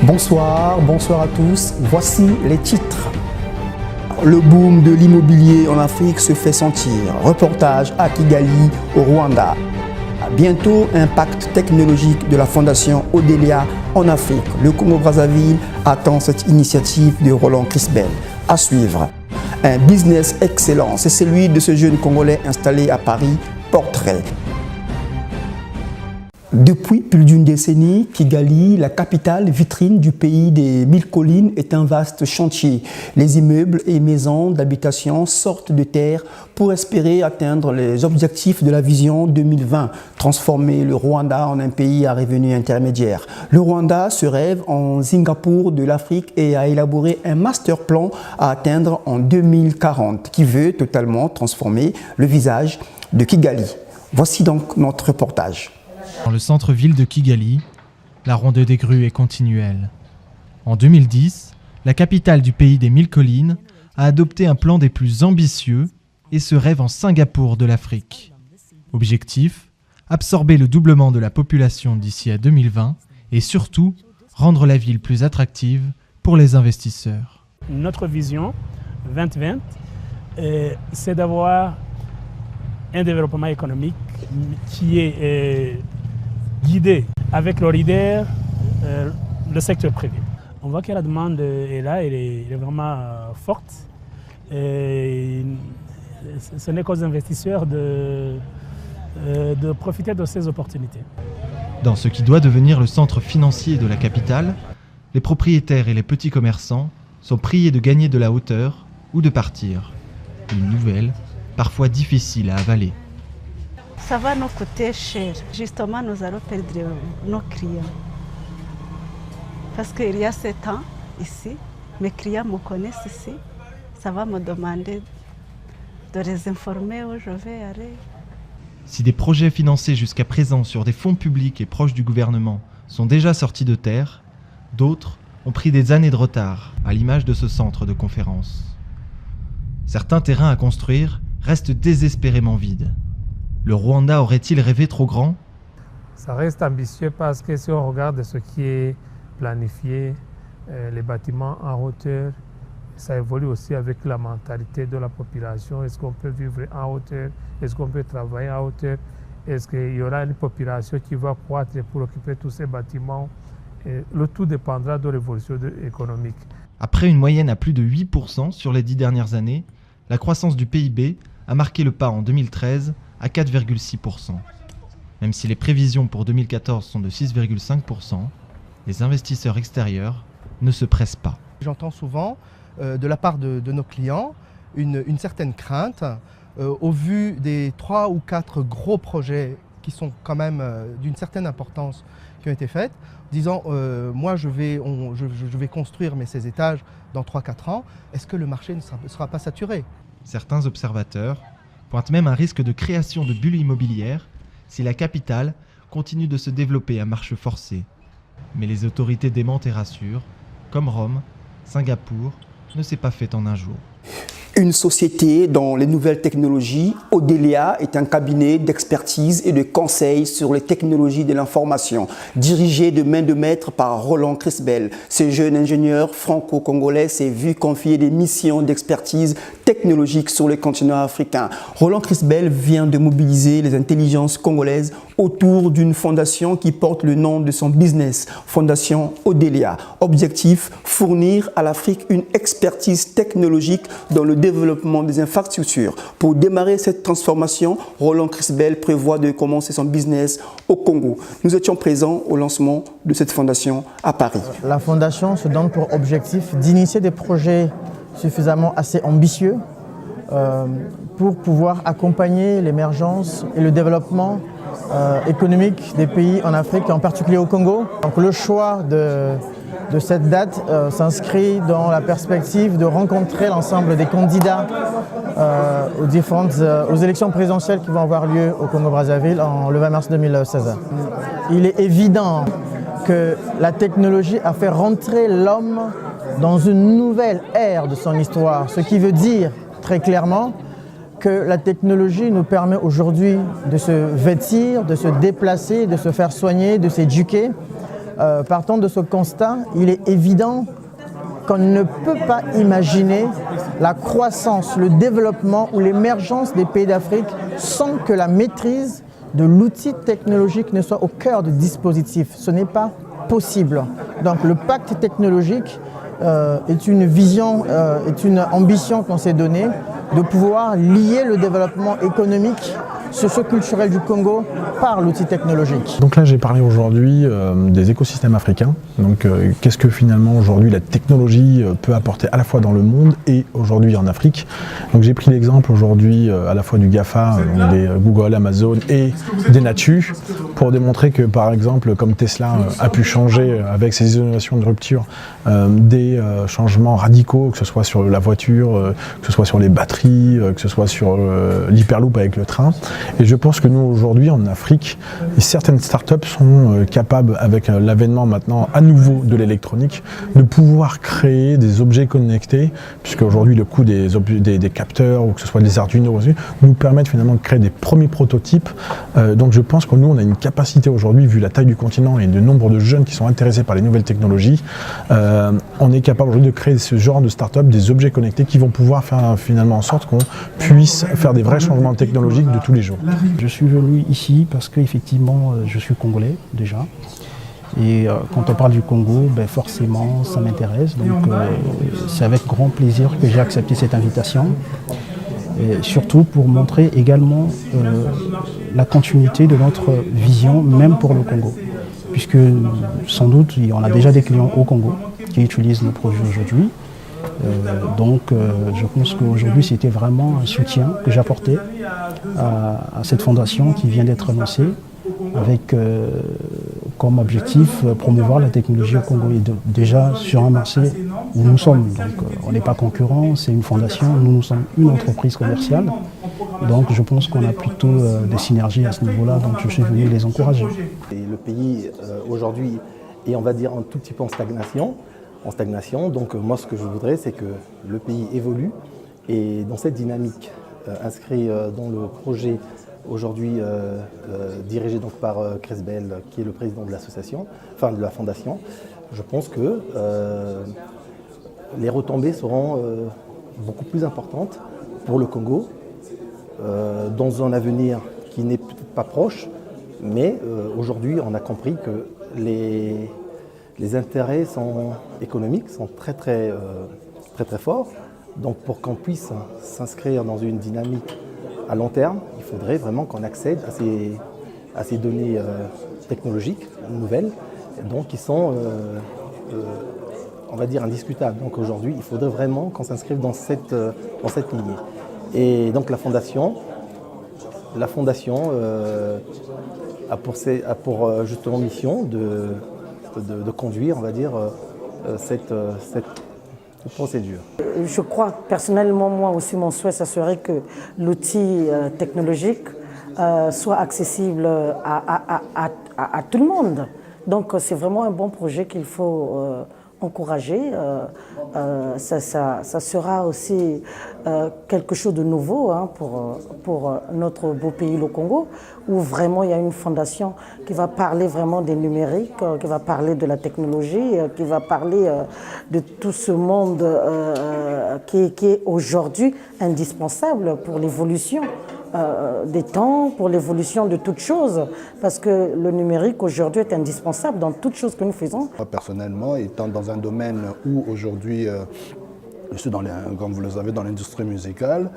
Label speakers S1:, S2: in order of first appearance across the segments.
S1: Bonsoir à tous. Voici les titres. Le boom de l'immobilier en Afrique se fait sentir. Reportage à Kigali, au Rwanda. Bientôt, impact technologique de la fondation Odelia en Afrique. Le Congo-Brazzaville attend cette initiative de Roland Crisbel. À suivre. Un business excellent, c'est celui de ce jeune Congolais installé à Paris, Portrait. Depuis plus d'une décennie, Kigali, la capitale vitrine du pays des 1000 collines, est un vaste chantier. Les immeubles et maisons d'habitation sortent de terre pour espérer atteindre les objectifs de la vision 2020, transformer le Rwanda en un pays à revenu intermédiaire. Le Rwanda se rêve en Singapour de l'Afrique et a élaboré un master plan à atteindre en 2040 qui veut totalement transformer le visage de Kigali. Voici donc notre reportage.
S2: Dans le centre-ville de Kigali, la ronde des grues est continuelle. En 2010, la capitale du pays des 1000 collines a adopté un plan des plus ambitieux et se rêve en Singapour de l'Afrique. Objectif, absorber le doublement de la population d'ici à 2020 et surtout rendre la ville plus attractive pour les investisseurs.
S3: Notre vision 2020, c'est d'avoir un développement économique qui est guidé avec le leader, le secteur privé. On voit que la demande est là, elle est vraiment forte. Et ce n'est qu'aux investisseurs de profiter de ces opportunités.
S2: Dans ce qui doit devenir le centre financier de la capitale, les propriétaires et les petits commerçants sont priés de gagner de la hauteur ou de partir. Une nouvelle, parfois difficile à avaler.
S4: Ça va nous coûter cher. Justement, nous allons perdre nos clients. Parce qu'il y a 7 ans ici, mes clients me connaissent ici. Ça va me demander de les informer où je vais aller.
S2: Si des projets financés jusqu'à présent sur des fonds publics et proches du gouvernement sont déjà sortis de terre, d'autres ont pris des années de retard, à l'image de ce centre de conférence. Certains terrains à construire restent désespérément vides. Le Rwanda aurait-il rêvé trop grand ?
S5: Ça reste ambitieux parce que si on regarde ce qui est planifié, les bâtiments en hauteur, ça évolue aussi avec la mentalité de la population. Est-ce qu'on peut vivre en hauteur? Est-ce qu'on peut travailler en hauteur? Est-ce qu'il y aura une population qui va croître pour occuper tous ces bâtiments? Et le tout dépendra de l'évolution économique.
S2: Après une moyenne à plus de 8% sur les 10 dernières années, la croissance du PIB a marqué le pas en 2013 à 4,6%. Même si les prévisions pour 2014 sont de 6,5%, les investisseurs extérieurs ne se pressent pas.
S6: J'entends souvent de la part de nos clients une certaine crainte au vu des 3 ou 4 gros projets qui sont quand même d'une certaine importance qui ont été faits, disant moi je vais construire mes 16 étages dans 3-4 ans, est-ce que le marché ne sera pas saturé?
S2: Certains observateurs pointent même un risque de création de bulles immobilières si la capitale continue de se développer à marche forcée. Mais les autorités démentent et rassurent, comme Rome, Singapour ne s'est pas fait en un jour.
S1: Une société dans les nouvelles technologies, Odelia est un cabinet d'expertise et de conseil sur les technologies de l'information, dirigé de main de maître par Roland Crisbel. Ce jeune ingénieur franco-congolais s'est vu confier des missions d'expertise technologique sur le continent africain. Roland Crisbel vient de mobiliser les intelligences congolaises autour d'une fondation qui porte le nom de son business, Fondation Odelia. Objectif, fournir à l'Afrique une expertise technologique dans le développement des infrastructures. Pour démarrer cette transformation, Roland Crisbel prévoit de commencer son business au Congo. Nous étions présents au lancement de cette fondation à Paris.
S7: La fondation se donne pour objectif d'initier des projets suffisamment assez ambitieux pour pouvoir accompagner l'émergence et le développement économique des pays en Afrique, en particulier au Congo. Donc le choix de cette date s'inscrit dans la perspective de rencontrer l'ensemble des candidats aux élections présidentielles qui vont avoir lieu au Congo-Brazzaville le 20 mars 2016. Il est évident que la technologie a fait rentrer l'homme dans une nouvelle ère de son histoire, ce qui veut dire très clairement que la technologie nous permet aujourd'hui de se vêtir, de se déplacer, de se faire soigner, de s'éduquer partant de ce constat, il est évident qu'on ne peut pas imaginer la croissance, le développement ou l'émergence des pays d'Afrique sans que la maîtrise de l'outil technologique ne soit au cœur du dispositif. Ce n'est pas possible. Donc le pacte technologique est une vision, est une ambition qu'on s'est donnée de pouvoir lier le développement économique, socio-culturel du Congo par l'outil technologique.
S8: Donc là j'ai parlé aujourd'hui des écosystèmes africains, donc qu'est-ce que finalement aujourd'hui la technologie peut apporter à la fois dans le monde et aujourd'hui en Afrique. Donc j'ai pris l'exemple aujourd'hui à la fois du GAFA, des Google, Amazon et des Natu, pour démontrer que par exemple comme Tesla a pu changer avec ses innovations de rupture des changements radicaux, que ce soit sur la voiture, que ce soit sur les batteries, que ce soit sur l'hyperloop avec le train. Et je pense que nous aujourd'hui en Afrique, certaines startups sont capables, avec l'avènement maintenant à nouveau de l'électronique, de pouvoir créer des objets connectés, puisque aujourd'hui le coût des capteurs ou que ce soit des Arduino nous permettent finalement de créer des premiers prototypes. Donc je pense que nous on a une capacité aujourd'hui, vu la taille du continent et le nombre de jeunes qui sont intéressés par les nouvelles technologies, on est capable aujourd'hui de créer ce genre de start-up, des objets connectés qui vont pouvoir faire finalement en sorte qu'on puisse faire des vrais changements technologiques de tous les jours.
S9: Je suis venu ici parce qu'effectivement je suis congolais déjà. Et quand on parle du Congo, ben forcément ça m'intéresse. Donc c'est avec grand plaisir que j'ai accepté cette invitation. Et surtout pour montrer également la continuité de notre vision, même pour le Congo. Puisque sans doute, on a déjà des clients au Congo qui utilisent nos produits aujourd'hui. Donc je pense qu'aujourd'hui c'était vraiment un soutien que j'apportais à cette fondation qui vient d'être lancée avec comme objectif promouvoir la technologie au Congo et déjà sur un marché où nous sommes. Donc on n'est pas concurrents, c'est une fondation, nous sommes une entreprise commerciale. Donc je pense qu'on a plutôt des synergies à ce niveau-là, donc je suis venu les encourager.
S10: Et le pays aujourd'hui est, on va dire, un tout petit peu en stagnation. Donc moi ce que je voudrais c'est que le pays évolue et dans cette dynamique inscrit dans le projet aujourd'hui dirigé donc par Chris Bell qui est le président de l'association, enfin de la fondation, je pense que les retombées seront beaucoup plus importantes pour le Congo dans un avenir qui n'est peut-être pas proche, mais aujourd'hui on a compris que les intérêts économiques sont très forts. Donc pour qu'on puisse s'inscrire dans une dynamique à long terme, il faudrait vraiment qu'on accède à ces données technologiques nouvelles, donc qui sont, on va dire, indiscutables. Donc aujourd'hui, il faudrait vraiment qu'on s'inscrive dans cette lignée. Et donc la fondation a pour justement mission de conduire, on va dire, cette procédure.
S11: Je crois personnellement, moi aussi, mon souhait, ça serait que l'outil technologique soit accessible à tout le monde. Donc c'est vraiment un bon projet qu'il faut encourager. Ça sera aussi quelque chose de nouveau pour notre beau pays, le Congo, où vraiment il y a une fondation qui va parler vraiment des numériques, qui va parler de la technologie, qui va parler de tout ce monde qui est aujourd'hui indispensable pour l'évolution des temps, pour l'évolution de toutes choses, parce que le numérique aujourd'hui est indispensable dans toutes choses que nous faisons.
S12: Personnellement, étant dans un domaine où aujourd'hui je suis comme vous le savez, dans l'industrie musicale,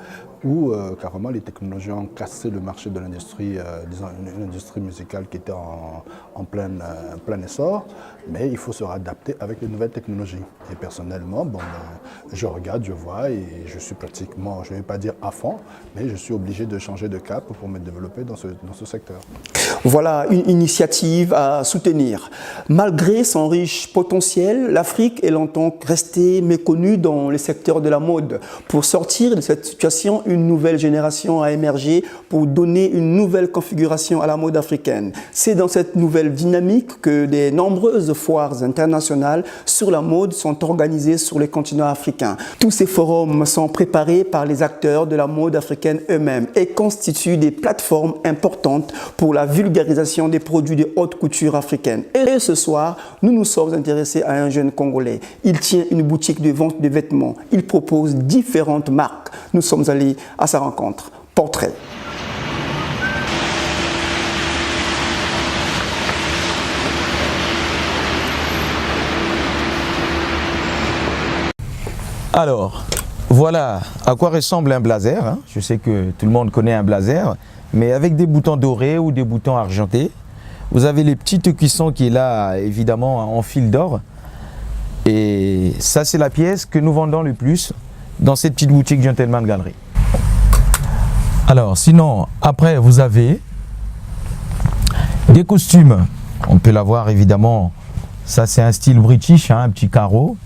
S12: où carrément les technologies ont cassé le marché de l'industrie, disons une industrie musicale qui était en plein essor, mais il faut se réadapter avec les nouvelles technologies. Et personnellement, je regarde, je vois et je suis pratiquement, je ne vais pas dire à fond, mais je suis obligé de changer de cap pour me développer dans ce secteur.
S1: Voilà une initiative à soutenir. Malgré son riche potentiel, l'Afrique est longtemps restée méconnue dans les secteur de la mode. Pour sortir de cette situation, une nouvelle génération a émergé pour donner une nouvelle configuration à la mode africaine. C'est dans cette nouvelle dynamique que de nombreuses foires internationales sur la mode sont organisées sur le continent africain. Tous ces forums sont préparés par les acteurs de la mode africaine eux-mêmes et constituent des plateformes importantes pour la vulgarisation des produits de haute couture africaine. Et ce soir, nous nous sommes intéressés à un jeune Congolais. Il tient une boutique de vente de vêtements. Il propose différentes marques. Nous sommes allés à sa rencontre. Portrait.
S13: Alors, voilà à quoi ressemble un blazer. Hein. Je sais que tout le monde connaît un blazer, mais avec des boutons dorés ou des boutons argentés. Vous avez les petites cuissons qui est là, évidemment, en fil d'or. Et ça, c'est la pièce que nous vendons le plus dans cette petite boutique Gentleman Gallery. Alors, sinon, après, vous avez des costumes. On peut l'avoir, évidemment. Ça, c'est un style british, hein, un petit carreau.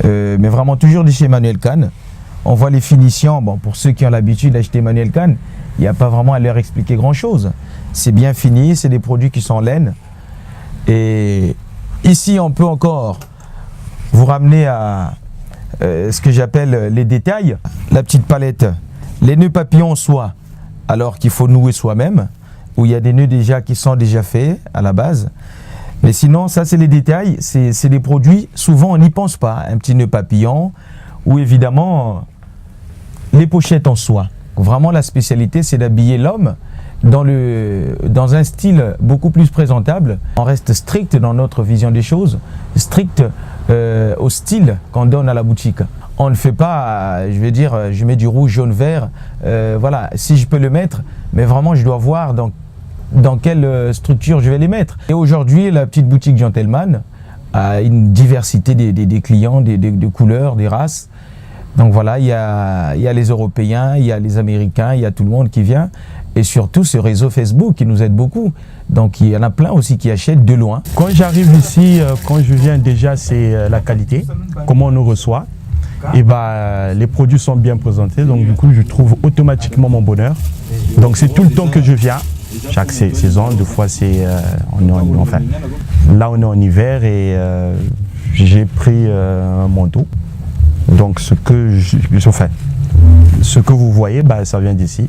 S13: Mais vraiment toujours de chez Emmanuel Kahn. On voit les finitions. Bon, pour ceux qui ont l'habitude d'acheter Emmanuel Kahn, il n'y a pas vraiment à leur expliquer grand-chose. C'est bien fini, c'est des produits qui sont en laine. Et ici, on peut encore vous ramener à ce que j'appelle les détails. La petite palette, les nœuds papillons en soie, alors qu'il faut nouer soi-même, où il y a des nœuds déjà qui sont déjà faits à la base. Mais sinon, ça c'est les détails, c'est des produits, souvent on n'y pense pas. Un petit nœud papillon, ou évidemment les pochettes en soie. Vraiment la spécialité, c'est d'habiller l'homme dans un style beaucoup plus présentable. On reste strict dans notre vision des choses, strict au style qu'on donne à la boutique. On ne fait pas, je vais dire, je mets du rouge, jaune, vert, voilà, si je peux le mettre, mais vraiment je dois voir dans quelle structure je vais les mettre. Et aujourd'hui, la petite boutique Gentleman a une diversité des clients, des couleurs, des races. Donc voilà, il y a les Européens, il y a les Américains, il y a tout le monde qui vient. Et surtout ce réseau Facebook qui nous aide beaucoup. Donc il y en a plein aussi qui achètent de loin.
S14: Quand j'arrive ici, quand je viens déjà, c'est la qualité, comment on nous reçoit. Et les produits sont bien présentés, donc du coup je trouve automatiquement mon bonheur. Donc c'est tout le temps que je viens. Chaque saison, des fois c'est enfin, là on est en hiver et j'ai pris un manteau. Donc ce que vous voyez, ça vient d'ici.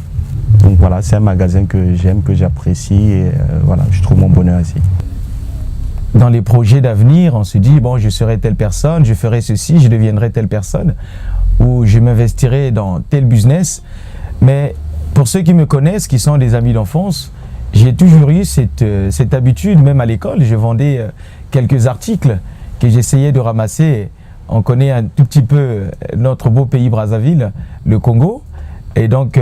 S14: Donc voilà, c'est un magasin que j'aime, que j'apprécie et voilà, je trouve mon bonheur ici.
S13: Dans les projets d'avenir, on se dit bon, je serai telle personne, je ferai ceci, je deviendrai telle personne, ou je m'investirai dans tel business. Mais pour ceux qui me connaissent, qui sont des amis d'enfance, j'ai toujours eu cette habitude, même à l'école, je vendais quelques articles que j'essayais de ramasser. On connaît un tout petit peu notre beau pays Brazzaville, le Congo, et donc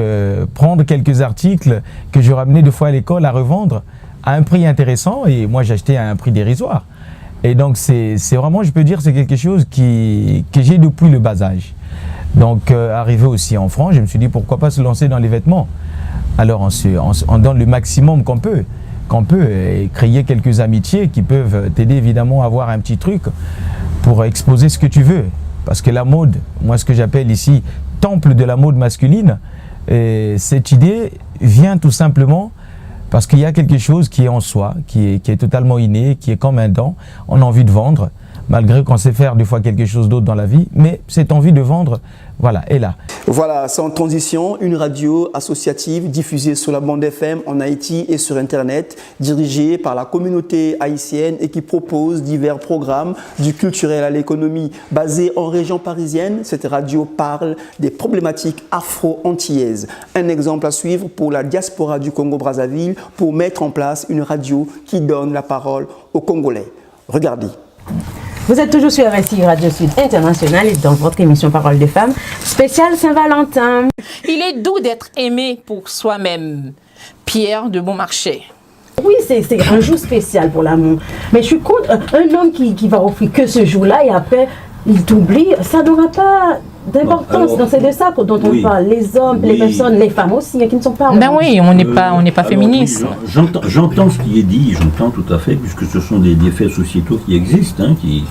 S13: prendre quelques articles que je ramenais deux fois à l'école à revendre à un prix intéressant, et moi j'achetais à un prix dérisoire. Et donc c'est vraiment, je peux dire, c'est quelque chose que j'ai depuis le bas âge. Donc arrivé aussi en France, je me suis dit pourquoi pas se lancer dans les vêtements. Alors on donne le maximum qu'on peut et créer quelques amitiés qui peuvent t'aider évidemment à avoir un petit truc pour exposer ce que tu veux. Parce que la mode, moi ce que j'appelle ici temple de la mode masculine, et cette idée vient tout simplement parce qu'il y a quelque chose qui est en soi, qui est totalement inné, qui est comme un don. On a envie de vendre, malgré qu'on sait faire des fois quelque chose d'autre dans la vie, mais cette envie de vendre, voilà, est là.
S1: Voilà, sans transition, une radio associative diffusée sur la bande FM en Haïti et sur Internet, dirigée par la communauté haïtienne et qui propose divers programmes du culturel à l'économie. Basée en région parisienne, cette radio parle des problématiques afro-antillaises. Un exemple à suivre pour la diaspora du Congo-Brazzaville pour mettre en place une radio qui donne la parole aux Congolais. Regardez.
S15: Vous êtes toujours sur RSI Radio Sud International et dans votre émission Parole des femmes, spéciale Saint-Valentin.
S16: Il est doux d'être aimé pour soi-même. Pierre de Beaumarchais.
S15: Oui, c'est un jour spécial pour l'amour. Mais je suis contre un homme qui va offrir que ce jour-là et après il t'oublie. Ça n'aura pas d'importance dans ces deux sacs dont on parle, les hommes, les personnes, les femmes aussi, qui ne sont pas...
S16: Ben oui, on n'est pas féministe.
S17: Oui, j'entends ce qui est dit, j'entends tout à fait, puisque ce sont des faits sociétaux qui existent, hein, qui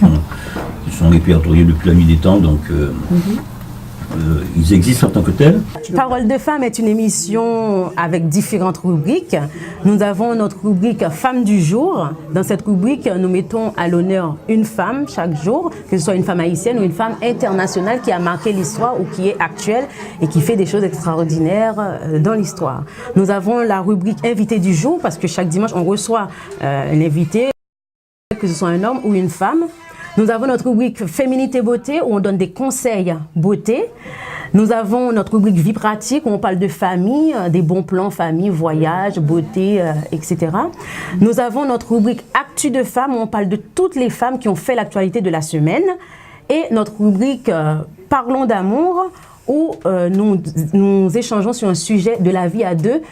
S17: sont répertoriés depuis la nuit des temps, donc ils existent en tant que tels.
S15: Parole de femme est une émission avec différentes rubriques. Nous avons notre rubrique Femme du jour. Dans cette rubrique, nous mettons à l'honneur une femme chaque jour, que ce soit une femme haïtienne ou une femme internationale qui a marqué l'histoire ou qui est actuelle et qui fait des choses extraordinaires dans l'histoire. Nous avons la rubrique Invité du jour parce que chaque dimanche, on reçoit un invité, que ce soit un homme ou une femme. Nous avons notre rubrique Féminité Beauté où on donne des conseils beauté. Nous avons notre rubrique Vie pratique où on parle de famille, des bons plans famille, voyage, beauté, etc. Nous avons notre rubrique Actu de femmes où on parle de toutes les femmes qui ont fait l'actualité de la semaine. Et notre rubrique Parlons d'amour où nous échangeons sur un sujet de la vie à deux.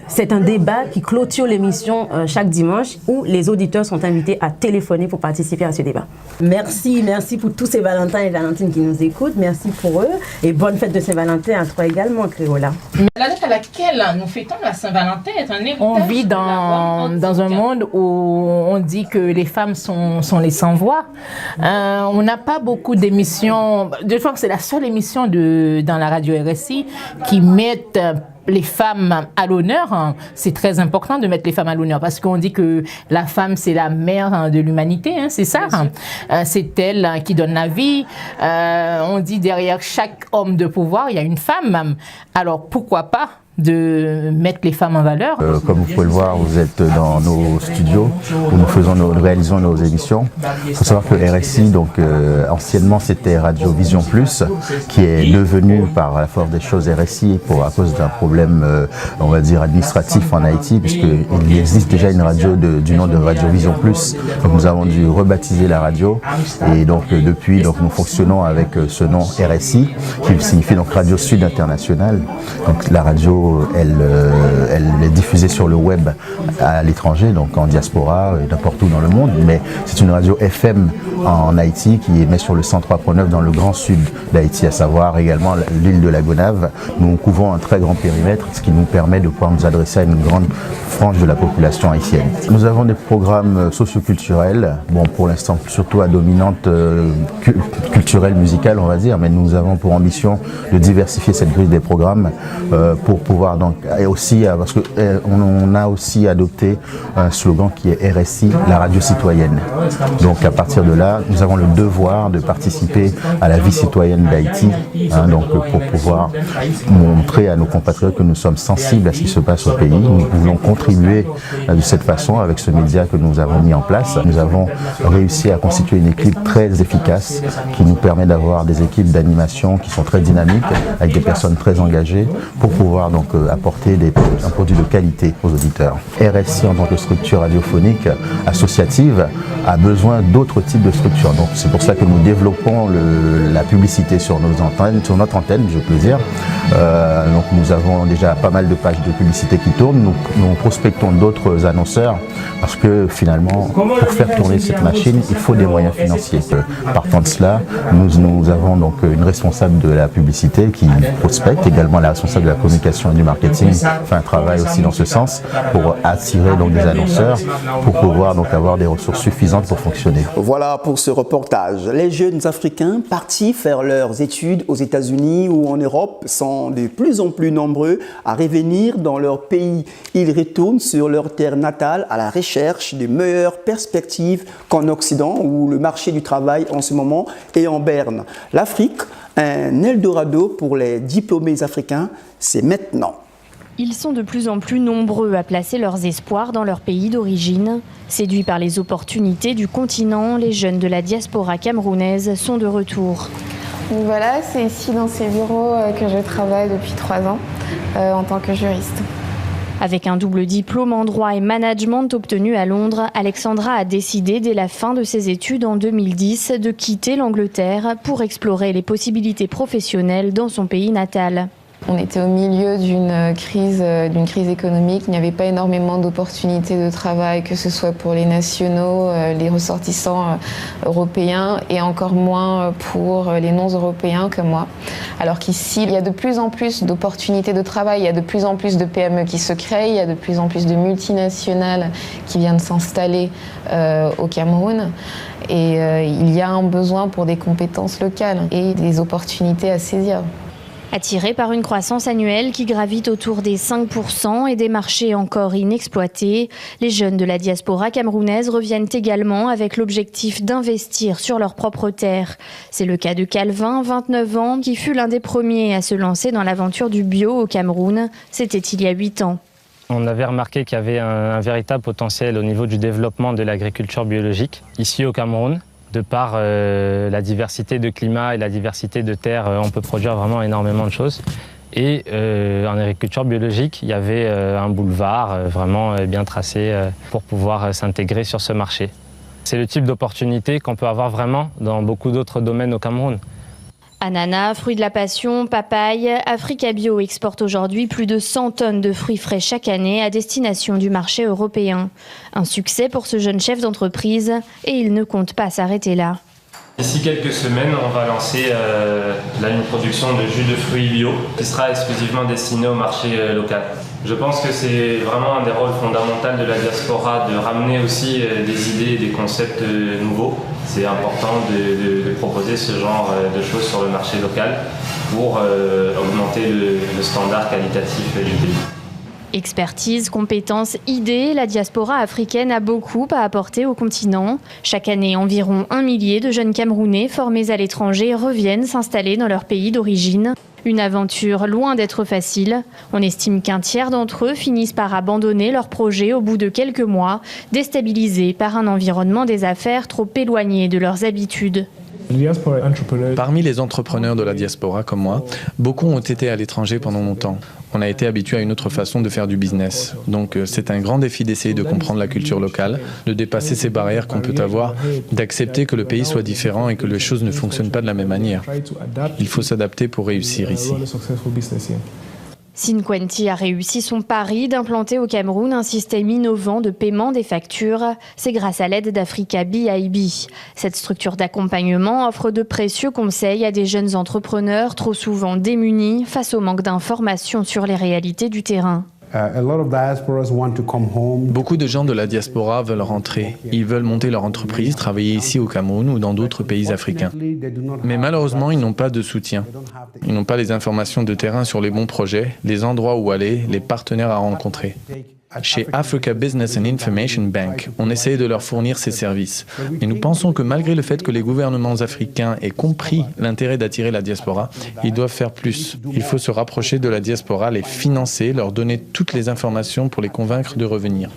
S15: C'est un débat qui clôture l'émission chaque dimanche où les auditeurs sont invités à téléphoner pour participer à ce débat. Merci pour tous ces Valentins et Valentines qui nous écoutent. Merci pour eux et bonne fête de Saint-Valentin à toi également, Créola.
S16: La date à laquelle nous fêtons la Saint-Valentin est un héritage. On vit dans un monde où on dit que les femmes sont les sans-voix. On n'a pas beaucoup d'émissions. Je crois que c'est la seule émission dans la radio RSI qui mettent les femmes à l'honneur. C'est très important de mettre les femmes à l'honneur parce qu'on dit que la femme c'est la mère de l'humanité, hein, c'est ça. C'est elle qui donne la vie. On dit derrière chaque homme de pouvoir il y a une femme. Alors pourquoi pas de mettre les femmes en valeur.
S18: Comme vous pouvez le voir, vous êtes dans nos studios où nous réalisons nos émissions. Il faut savoir que RSI, donc anciennement c'était Radio Vision Plus, qui est devenu par la force des choses RSI à cause d'un problème, on va dire administratif en Haïti, puisqu'il existe déjà une radio du nom de Radio Vision Plus. Donc nous avons dû rebaptiser la radio et donc depuis nous fonctionnons avec ce nom RSI, qui signifie donc Radio Sud International. Donc la radio elle est diffusée sur le web à l'étranger, donc en diaspora et n'importe où dans le monde, mais c'est une radio FM en Haïti qui émet sur le 103.9 dans le grand sud d'Haïti, à savoir également l'île de la Gonâve. Nous couvrons un très grand périmètre, ce qui nous permet de pouvoir nous adresser à une grande frange de la population haïtienne. Nous avons des programmes socioculturels, pour l'instant surtout à dominante culturelle, musicale on va dire, mais nous avons pour ambition de diversifier cette grille des programmes pour pouvoir et aussi parce que on a aussi adopté un slogan qui est RSI, la radio citoyenne. Donc à partir de là, nous avons le devoir de participer à la vie citoyenne d'Haïti, donc pour pouvoir montrer à nos compatriotes que nous sommes sensibles à ce qui se passe au pays. Nous voulons contribuer de cette façon avec ce média que nous avons mis en place. Nous avons réussi à constituer une équipe très efficace qui nous permet d'avoir des équipes d'animation qui sont très dynamiques avec des personnes très engagées pour pouvoir donc apporter un produit de qualité aux auditeurs. RSI en tant que structure radiophonique associative a besoin d'autres types de structures. Donc c'est pour ça que nous développons la publicité sur notre antenne, je peux dire. Donc nous avons déjà pas mal de pages de publicité qui tournent. Nous prospectons d'autres annonceurs parce que finalement, pour faire tourner cette machine, il faut des moyens financiers. Partant de cela, nous avons donc une responsable de la publicité qui prospecte, également la responsable de la communication et du marketing fait un travail aussi dans ce sens pour attirer donc des annonceurs pour pouvoir donc avoir des ressources suffisantes pour fonctionner.
S1: Voilà pour ce reportage. Les jeunes Africains partis faire leurs études aux États-Unis ou en Europe sont de plus en plus nombreux à revenir dans leur pays. Ils retournent sur leur terre natale à la recherche de meilleures perspectives qu'en Occident où le marché du travail en ce moment est en berne. L'Afrique, un Eldorado pour les diplômés africains, c'est maintenant.
S19: Ils sont de plus en plus nombreux à placer leurs espoirs dans leur pays d'origine. Séduits par les opportunités du continent, les jeunes de la diaspora camerounaise sont de retour.
S20: Donc voilà, c'est ici dans ces bureaux que je travaille depuis 3 ans en tant que juriste.
S19: Avec un double diplôme en droit et management obtenu à Londres, Alexandra a décidé dès la fin de ses études en 2010 de quitter l'Angleterre pour explorer les possibilités professionnelles dans son pays natal.
S20: On était au milieu d'une crise économique. Il n'y avait pas énormément d'opportunités de travail, que ce soit pour les nationaux, les ressortissants européens, et encore moins pour les non-européens comme moi. Alors qu'ici, il y a de plus en plus d'opportunités de travail, il y a de plus en plus de PME qui se créent, il y a de plus en plus de multinationales qui viennent s'installer au Cameroun. Et il y a un besoin pour des compétences locales et des opportunités à saisir.
S19: Attirés par une croissance annuelle qui gravite autour des 5% et des marchés encore inexploités, les jeunes de la diaspora camerounaise reviennent également avec l'objectif d'investir sur leurs propres terres. C'est le cas de Calvin, 29 ans, qui fut l'un des premiers à se lancer dans l'aventure du bio au Cameroun. C'était il y a 8 ans.
S21: On avait remarqué qu'il y avait un véritable potentiel au niveau du développement de l'agriculture biologique ici au Cameroun. De par la diversité de climat et la diversité de terres, on peut produire vraiment énormément de choses. Et en agriculture biologique, il y avait un boulevard vraiment bien tracé pour pouvoir s'intégrer sur ce marché. C'est le type d'opportunité qu'on peut avoir vraiment dans beaucoup d'autres domaines au Cameroun.
S19: Ananas, fruits de la passion, papaye, Africa Bio exporte aujourd'hui plus de 100 tonnes de fruits frais chaque année à destination du marché européen. Un succès pour ce jeune chef d'entreprise et il ne compte pas s'arrêter là.
S22: D'ici quelques semaines, on va lancer une production de jus de fruits bio qui sera exclusivement destiné au marché local. Je pense que c'est vraiment un des rôles fondamentaux de la diaspora de ramener aussi des idées et des concepts nouveaux. C'est important de proposer ce genre de choses sur le marché local pour augmenter le standard qualitatif du pays.
S19: Expertise, compétences, idées, la diaspora africaine a beaucoup à apporter au continent. Chaque année, environ 1 millier de jeunes Camerounais formés à l'étranger reviennent s'installer dans leur pays d'origine. Une aventure loin d'être facile. On estime qu'un tiers d'entre eux finissent par abandonner leur projet au bout de quelques mois, déstabilisés par un environnement des affaires trop éloigné de leurs habitudes.
S23: Parmi les entrepreneurs de la diaspora comme moi, beaucoup ont été à l'étranger pendant longtemps. On a été habitué à une autre façon de faire du business. Donc c'est un grand défi d'essayer de comprendre la culture locale, de dépasser ces barrières qu'on peut avoir, d'accepter que le pays soit différent et que les choses ne fonctionnent pas de la même manière. Il faut s'adapter pour réussir ici.
S19: Cinquenti a réussi son pari d'implanter au Cameroun un système innovant de paiement des factures. C'est grâce à l'aide d'Africa BIB. Cette structure d'accompagnement offre de précieux conseils à des jeunes entrepreneurs trop souvent démunis face au manque d'informations sur les réalités du terrain.
S23: Beaucoup de gens de la diaspora veulent rentrer. Ils veulent monter leur entreprise, travailler ici au Cameroun ou dans d'autres pays africains. Mais malheureusement, ils n'ont pas de soutien. Ils n'ont pas les informations de terrain sur les bons projets, les endroits où aller, les partenaires à rencontrer. Chez Africa Business and Information Bank, on essaie de leur fournir ces services. Mais nous pensons que malgré le fait que les gouvernements africains aient compris l'intérêt d'attirer la diaspora, ils doivent faire plus. Il faut se rapprocher de la diaspora, les financer, leur donner toutes les informations pour les convaincre de revenir.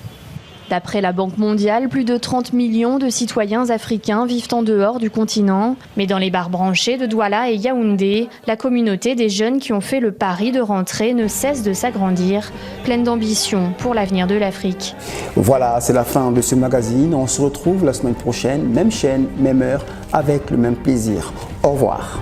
S19: D'après la Banque mondiale, plus de 30 millions de citoyens africains vivent en dehors du continent. Mais dans les bars branchés de Douala et Yaoundé, la communauté des jeunes qui ont fait le pari de rentrer ne cesse de s'agrandir, pleine d'ambition pour l'avenir de l'Afrique.
S1: Voilà, c'est la fin de ce magazine. On se retrouve la semaine prochaine, même chaîne, même heure, avec le même plaisir. Au revoir.